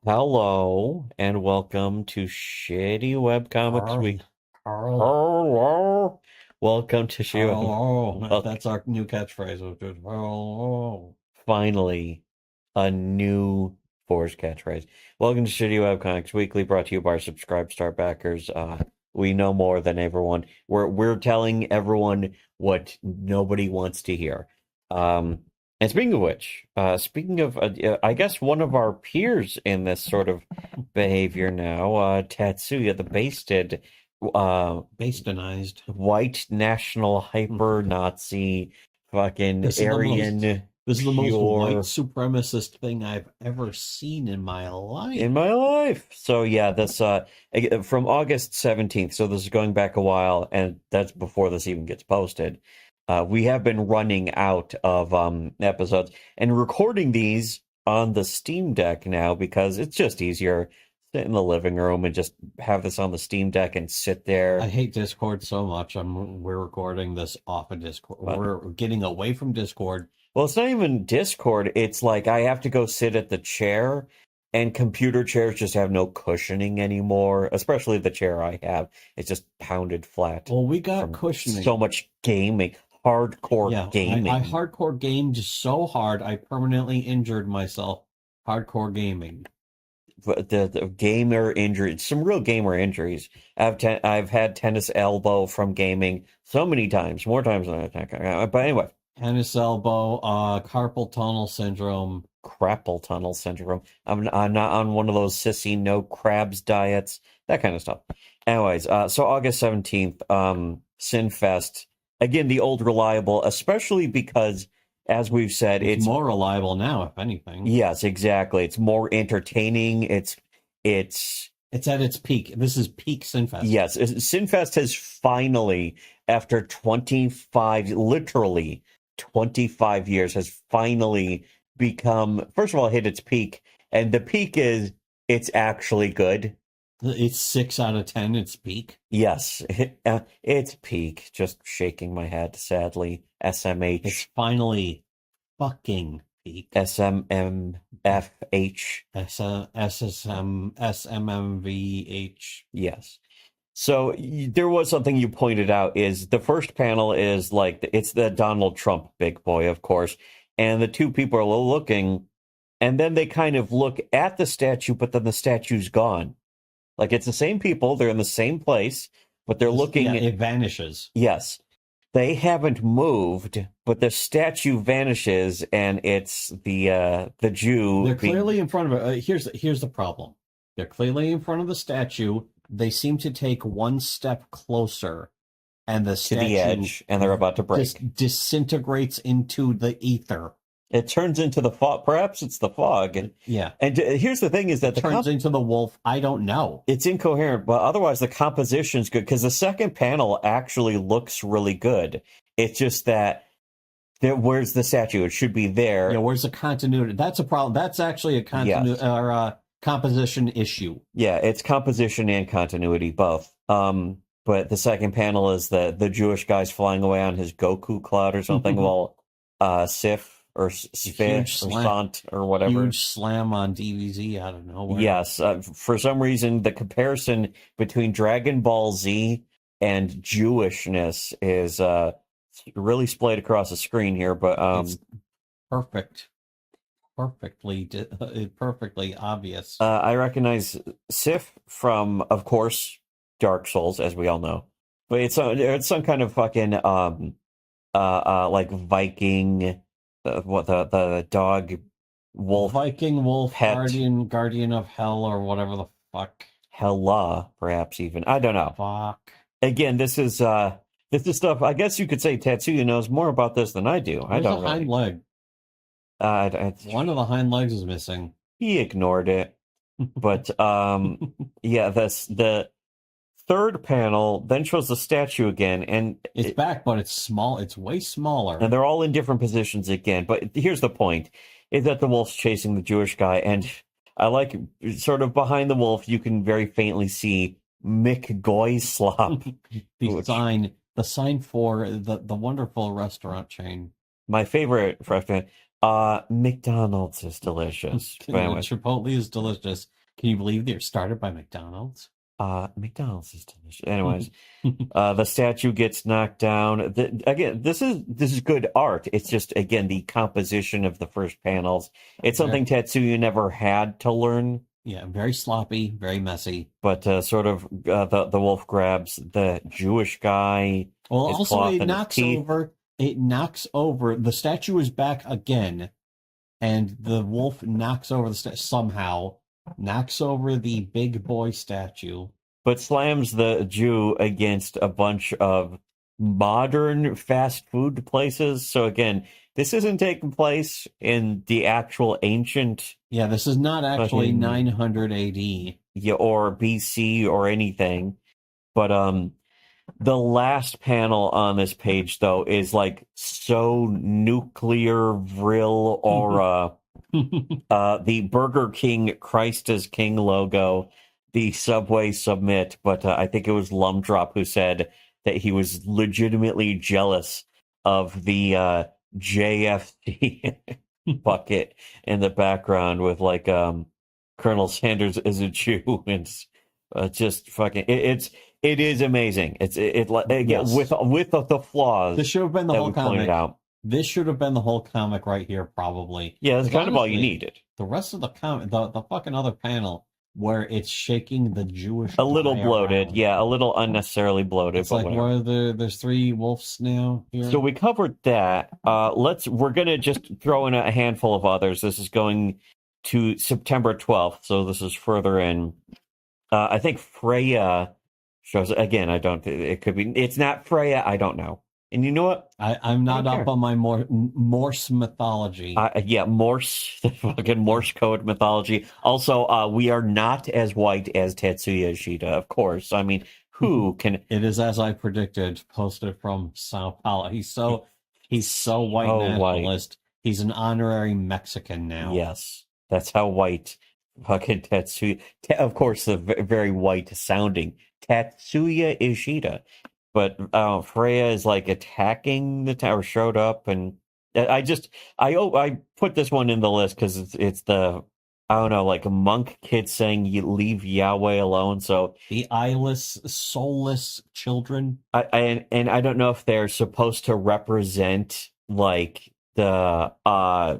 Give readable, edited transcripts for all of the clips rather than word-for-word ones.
Hello and welcome to Shittywebcomics Carl, Week. Carl, Hello. Welcome to Carl, Shittyweb. oh, Well, that's our new catchphrase. Oh, finally, a new Force catchphrase. Welcome to Shittywebcomics Weekly, brought to you by our Subscribe Star backers. We know more than everyone. We're telling everyone what nobody wants to hear. And speaking of which, speaking of, I guess one of our peers in this sort of behavior now, Tatsuya, the basted, bastonized. white national hyper Nazi, fucking This is the most. Aryan This is the most white pure supremacist thing I've ever seen in my life. in my life. So yeah, this from August 17th. So this is going back a while, and that's before this even gets posted. We have been running out of episodes and recording these on the Steam Deck now because it's just easier. Sit in the living room and just have this on the Steam Deck and sit there. I hate Discord so much. We're recording this off of Discord. What? We're getting away from Discord. Well, it's not even Discord. It's like I have to go sit at the chair, and computer chairs just have no cushioning anymore, especially the chair I have. It's just pounded flat Well, we got from cushioning. so much gaming, hardcore gaming. I hardcore gamed so hard I permanently injured myself. Hardcore gaming. But the gamer injuries, some real gamer injuries. I've had tennis elbow from gaming so many times, more times than I think. But anyway. Tennis elbow, carpal tunnel syndrome. Crapple tunnel syndrome. I'm not on one of those sissy no crabs diets, that kind of stuff. Anyways, so August 17th, Sinfest. Again, the old reliable, especially because, as we've said, It's more reliable now, if anything. Yes, exactly. It's more entertaining. It's at its peak. This is peak Sinfest. Yes, Sinfest has finally, after 25, literally 25 years, has finally become, first of all, hit its peak. And the peak is, it's actually good. It's 6 out of 10, its peak. Yes, it's peak. Just shaking my head, sadly. SMH. It's finally fucking peak. SMMFH. SMMVH. Yes. So there was something you pointed out is the first panel is like, it's the Donald Trump big boy, of course. And the two people are looking, and then they kind of look at the statue, but then the statue's gone. Like it's the same people, they're in the same place, but they're looking. Yeah, it vanishes. Yes. They haven't moved, but the statue vanishes, and it's the Jew. They're clearly in front of it. Here's the problem. They're clearly in front of the statue. They seem to take one step closer, and the statue to the edge, and they're about to break. Disintegrates into the ether. It turns into the fog. Perhaps it's the fog. Yeah. And here's the thing: is that it turns into the wolf. I don't know. It's incoherent, but otherwise the composition's good because the second panel actually looks really good. It's just that where's the statue? It should be there. Yeah, where's the continuity? That's a problem. That's actually a continuity or composition issue. Yeah, it's composition and continuity both. But the second panel is the Jewish guy's flying away on his Goku cloud or something, while Sif or Sif or Sant or whatever. Huge slam on DBZ out of nowhere. Yes, for some reason the comparison between Dragon Ball Z and Jewishness is really splayed across the screen here, but it's perfectly obvious. I recognize Sif from, of course, Dark Souls, as we all know, but it's some kind of fucking like Viking, what the dog wolf, Viking wolf, pet. guardian of hell, or whatever the fuck. Hella, perhaps even. I don't know. Fuck. Again, this is stuff. I guess you could say Tatsuya knows more about this than I do. I don't know. Hind leg. One of the hind legs is missing. He ignored it, but yeah. The third panel then shows the statue again, and it's back, but it's small. It's way smaller, and they're all in different positions again. But here's the point: is that the wolf's chasing the Jewish guy, and I like sort of behind the wolf, you can very faintly see Mick Goy Slop. The sign for the wonderful restaurant chain. My favorite restaurant. McDonald's is delicious. But anyways, Chipotle is delicious. Can you believe they're started by McDonald's? McDonald's is delicious. Anyways, the statue gets knocked down. Again, this is good art. It's just, again, the composition of the first panels. It's something Tetsuya never had to learn. Yeah, very sloppy, very messy. But sort of the wolf grabs the Jewish guy. Well, also it knocks over. It knocks over. The statue is back again, and the wolf knocks over the somehow knocks over the big boy statue, but slams the Jew against a bunch of modern fast food places. So again, this isn't taking place in the actual ancient. Yeah, this is not actually 900 AD. Yeah, or BC or anything. But the last panel on this page, though, is like so nuclear vril aura. The Burger King Christ is King logo, the Subway submit, but I think it was Lumdrop who said that he was legitimately jealous of the JFC bucket in the background with like Colonel Sanders is a Jew, and just fucking it is amazing. Again, with the flaws. This should have been the whole comic. This should have been the whole comic right here, probably. Yeah, that's kind of all you needed. The rest of the comic, the fucking other panel where it's shaking the Jewish. A little bloated, around. Yeah, a little unnecessarily bloated. It's like there's three wolves now here. So we covered that. We're gonna just throw in a handful of others. This is going to September 12th, so this is further in. I think Freya shows again. It could be. It's not Freya. I don't know. And you know what? I'm not up on my Morse mythology. Yeah, Morse, the fucking Morse code mythology. Also, we are not as white as Tetsuya Ishida, of course. I mean, who can? It is as I predicted. Posted from Sao Paulo. He's so white nationalist. White. He's an honorary Mexican now. Yes, that's how white fucking Tetsuya. Of course, the very white sounding Tetsuya Ishida. But Freya is like attacking the tower, showed up, and I put this one in the list because it's the, I don't know, like a monk kid saying you leave Yahweh alone. So the eyeless, soulless children. I don't know if they're supposed to represent like the I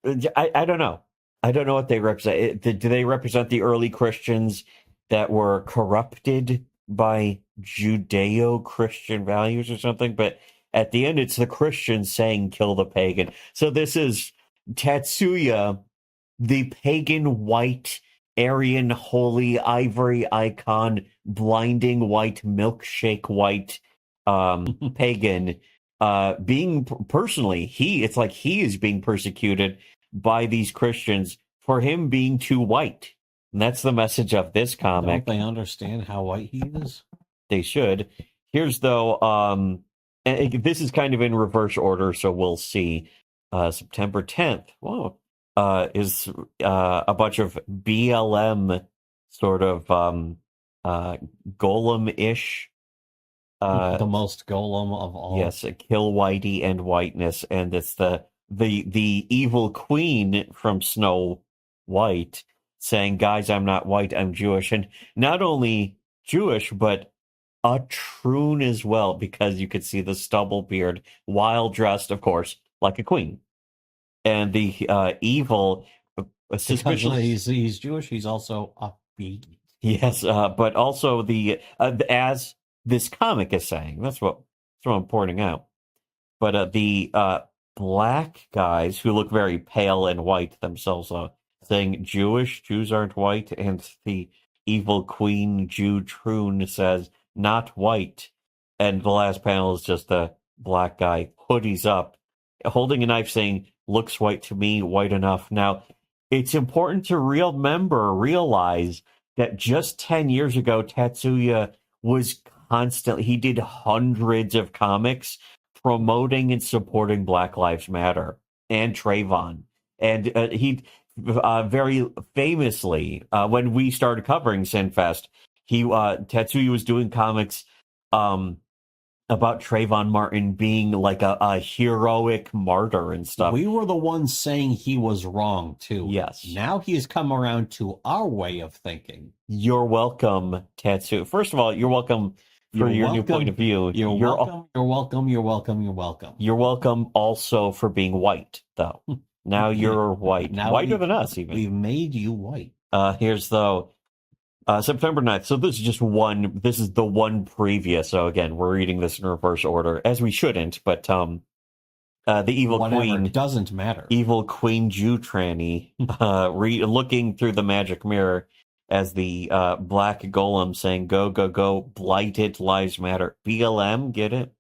don't know. I don't know what they represent. Do they represent the early Christians that were corrupted by Judeo-Christian values or something? But at the end, it's the Christians saying kill the pagan. So this is Tetsuya, the pagan white Aryan holy ivory icon, blinding white milkshake white pagan, being personally, it's like he is being persecuted by these Christians for him being too white. And that's the message of this comic. Don't they understand how white he is? They should. Here's though, this is kind of in reverse order, so we'll see. September 10th. Whoa. Is a bunch of BLM sort of golem-ish. The most golem of all. Yes, kill Whitey and whiteness, and it's the evil queen from Snow White saying, guys, I'm not white, I'm Jewish. And not only Jewish, but a troon as well, because you could see the stubble beard while dressed, of course, like a queen. And the evil, suspiciously, he's Jewish, he's also upbeat. Yes, but also as this comic is saying, that's what I'm pointing out. But the black guys who look very pale and white themselves, saying Jews aren't white, and the evil queen Jew troon says not white. And the last panel is just a black guy, hoodies up, holding a knife, saying, looks white to me, white enough. Now, it's important to realize that just 10 years ago, Tetsuya was he did hundreds of comics promoting and supporting Black Lives Matter and Trayvon. And he very famously, when we started covering Sinfest, Tetsuya was doing comics about Trayvon Martin being like a heroic martyr and stuff. We were the ones saying he was wrong, too. Yes. Now he's come around to our way of thinking. You're welcome, Tatsu. First of all, you're welcome for your new point of view. You're welcome. You're welcome. You're welcome. You're welcome. You're welcome also for being white, though. Now you're white. Now whiter than us, even. We've made you white. Here's, though, September 9th. So this is just one. This is the one previous. So again, we're reading this in reverse order, as we shouldn't. But the evil queen doesn't matter. Evil Queen Jew tranny, looking through the magic mirror as the black golem saying, "Go, go, go! Blighted lives matter." BLM, get it?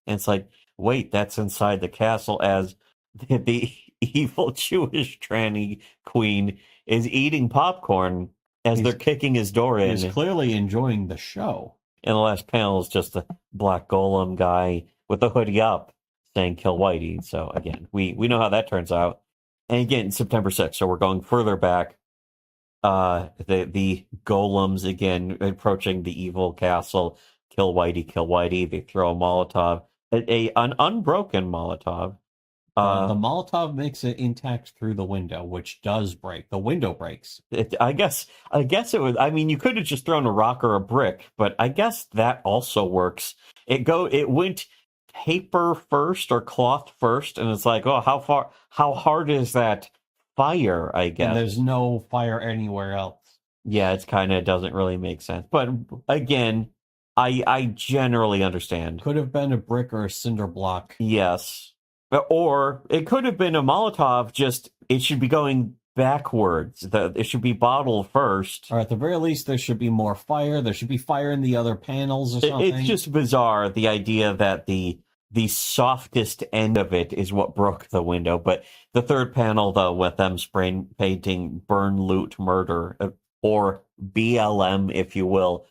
And it's like, wait, that's inside the castle. As the evil Jewish tranny queen is eating popcorn. As they're kicking his door in. He's clearly enjoying the show. And the last panel is just the black golem guy with the hoodie up saying kill Whitey. So again, we know how that turns out. And again, September 6th. So we're going further back. The golems again approaching the evil castle. Kill Whitey, kill Whitey. They throw a Molotov. An unbroken Molotov. The Molotov makes it intact through the window, which does break. The window breaks. I guess it was. I mean, you could have just thrown a rock or a brick, but I guess that also works. It went paper first or cloth first, and it's like, oh, how hard is that fire? I guess. And there's no fire anywhere else. Yeah, it's kind of doesn't really make sense. But again, I generally understand. Could have been a brick or a cinder block. Yes. Or it could have been a Molotov, just it should be going backwards. It should be bottled first. Or at the very least, there should be more fire. There should be fire in the other panels or something. It's just bizarre, the idea that the softest end of it is what broke the window. But the third panel, though, with them spray painting burn, loot, murder, or BLM, if you will,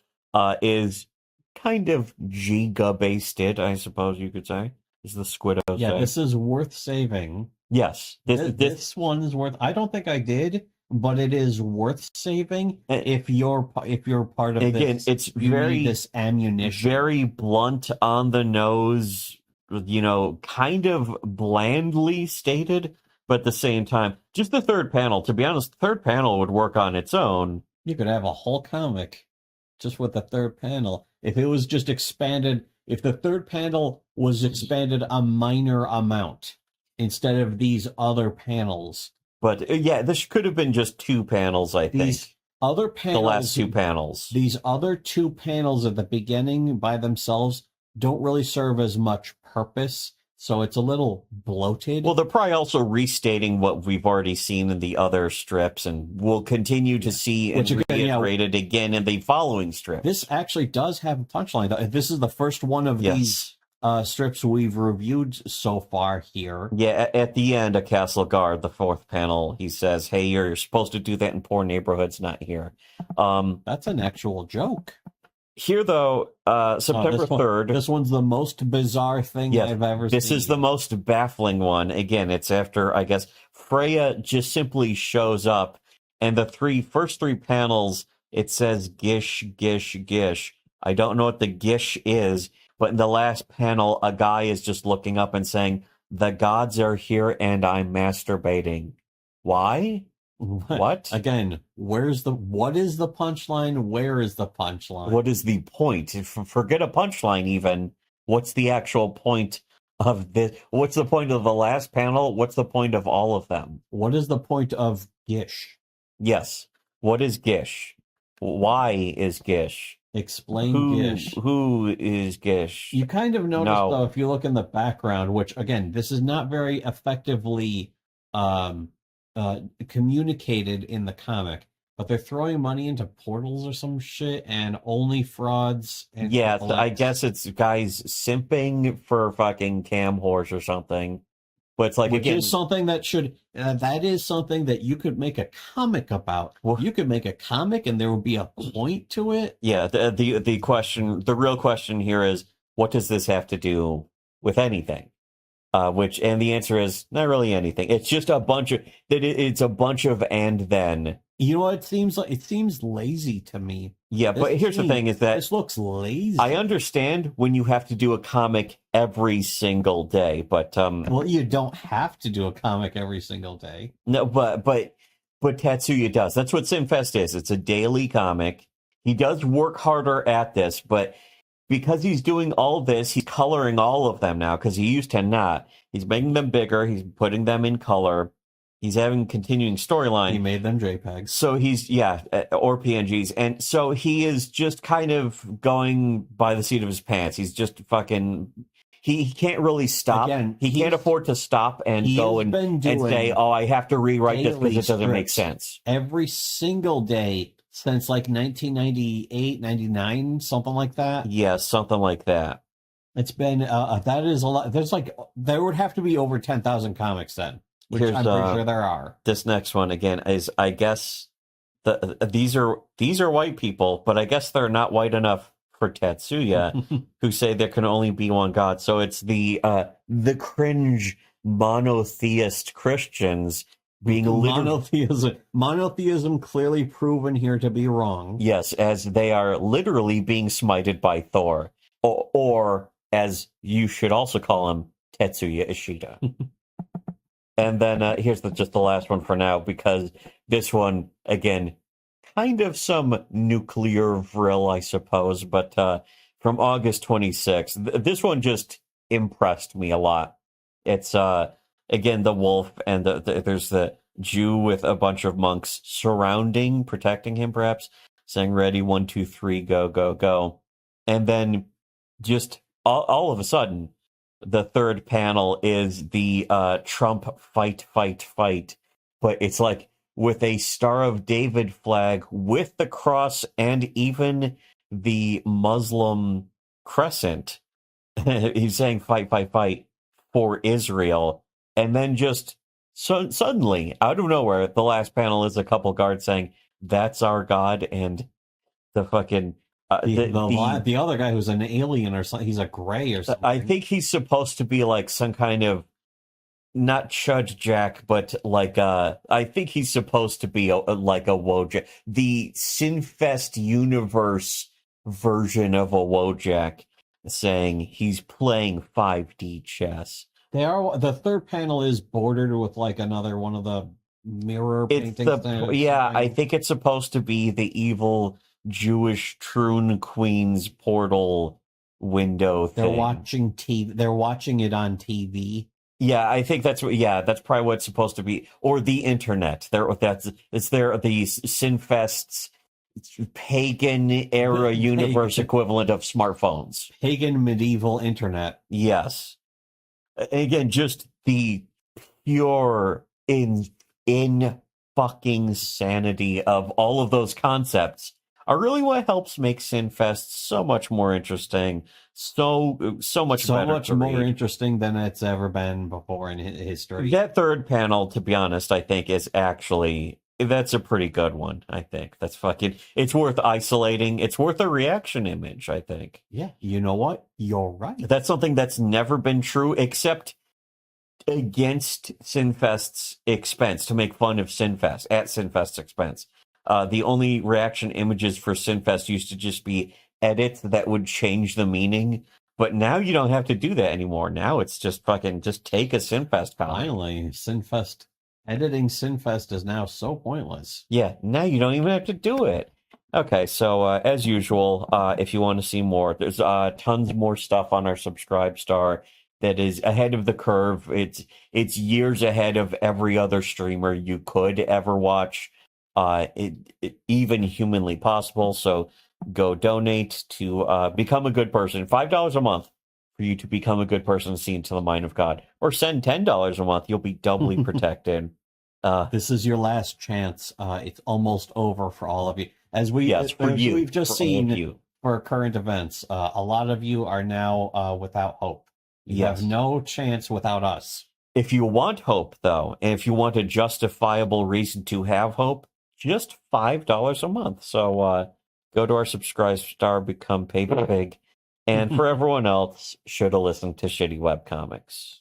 is kind of Giga-based, I suppose you could say. Is the Squiddo say. This is worth saving. Yes. This one is worth... I don't think I did, but it is worth saving if you're part of again, this. It's you need this ammunition. Very blunt on the nose, kind of blandly stated, but at the same time, just the third panel. To be honest, the third panel would work on its own. You could have a whole comic just with the third panel. If it was just expanded... If the third panel was expanded a minor amount instead of these other panels. But this could have been just two panels, I think. These other panels. The last two panels. These other two panels at the beginning by themselves don't really serve as much purpose. So it's a little bloated. Well, they're probably also restating what we've already seen in the other strips, and we'll continue to see and reiterated again in the following strip. This actually does have a punchline, though. This is the first one of these strips we've reviewed so far here. Yeah, at the end, a castle guard, the fourth panel, he says, "Hey, you're supposed to do that in poor neighborhoods, not here." That's an actual joke. Here, though, September 3rd. This one's the most bizarre thing I've ever seen. This is the most baffling one. Again, it's after, I guess, Freya just simply shows up, and the first three panels, it says gish, gish, gish. I don't know what the gish is, but in the last panel, a guy is just looking up and saying, "The gods are here and I'm masturbating." Why? What? Again, what is the punchline? Where is the punchline? What is the point? Forget a punchline even. What's the actual point of this? What's the point of the last panel? What's the point of all of them? What is the point of Gish? Yes. What is Gish? Why is Gish? Explain Gish. Who is Gish? You kind of notice, though, if you look in the background, which, again, this is not very effectively communicated in the comic, but they're throwing money into portals or some shit, and only frauds. And I guess it's guys simping for fucking cam whores or something. But it's like, which is something that should that is something that you could make a comic about. Well, you could make a comic, and there would be a point to it. Yeah. The real question here is, what does this have to do with anything? And the answer is not really anything. It's just a bunch of and then. You know what it seems like? It seems lazy to me. Yeah, but here's the thing: is that this looks lazy. I understand when you have to do a comic every single day, but well, you don't have to do a comic every single day. No, but Tatsuya does. That's what Sinfest is. It's a daily comic. He does work harder at this, but because he's doing all this, he's coloring all of them now because he used to not. He's making them bigger. He's putting them in color. He's having continuing storyline. He made them JPEGs. So he's, or PNGs. And so he is just kind of going by the seat of his pants. He's just fucking, he can't really stop. Again, he can't afford to stop and go and say, oh, I have to rewrite this because it doesn't make sense. Every single day since like 1998, 99, something like that. Yeah, something like that. It's been, that is a lot. There would have to be over 10,000 comics then. Which I'm pretty sure there are. This next one again is, I guess, these are white people, but I guess they're not white enough for Tatsuya, who say there can only be one God. So it's the cringe monotheist Christians being monotheism clearly proven here to be wrong. Yes, as they are literally being smited by Thor, or as you should also call him, Tetsuya Ishida. And then here's just the last one for now, because this one, again, kind of some nuclear vril, I suppose, but from August 26th. This one just impressed me a lot. It's, again, the wolf, and there's the Jew with a bunch of monks surrounding, protecting him, perhaps, saying, ready, 1, 2, 3, go, go, go. And then just all of a sudden, the third panel is the Trump fight, but it's like with a Star of David flag with the cross and even the Muslim crescent. He's saying fight for Israel. And then just suddenly, out of nowhere, the last panel is a couple guards saying, that's our God, and the fucking... the other guy who's an alien or something, he's a gray or something. I think he's supposed to be like some kind of, not Chudge Jack, but like I think he's supposed to be like a Wojak, the Sinfest universe version of a Wojak, saying he's playing 5D chess. The third panel is bordered with like another one of the mirror paintings. I think it's supposed to be the evil Jewish Troon Queen's portal window thing. They're watching TV. They're watching it on TV. Yeah, I think that's probably what it's supposed to be, or the internet. The Sinfest's pagan era universe equivalent of smartphones. Pagan medieval internet. Yes. Again, just the pure in fucking sanity of all of those concepts are really what helps make Sinfest so much more interesting, so much more interesting than it's ever been before in history. That third panel, to be honest, I think is actually, that's a pretty good one. I think that's it's worth isolating. It's worth a reaction image, I think. Yeah, you know what? You're right. That's something that's never been true, except against Sinfest's expense, to make fun of Sinfest, at Sinfest's expense. The only reaction images for Sinfest used to just be edits that would change the meaning, but now you don't have to do that anymore. Now it's just take a Sinfest comic. Finally, editing Sinfest is now so pointless. Yeah, now you don't even have to do it. Okay, so as usual, if you want to see more, there's tons more stuff on our Subscribestar that is ahead of the curve. It's years ahead of every other streamer you could ever watch. Even humanly possible. So go donate to become a good person. $5 a month for you to become a good person, see into the mind of God, or send $10 a month. You'll be doubly protected. This is your last chance. It's almost over for all of you. We've just seen for current events, a lot of you are now without hope. You have no chance without us. If you want hope, though, and if you want a justifiable reason to have hope, just $5 a month. So go to our Subscribestar, become Paper Pig. And for everyone else, should have listened to Shitty Webcomics.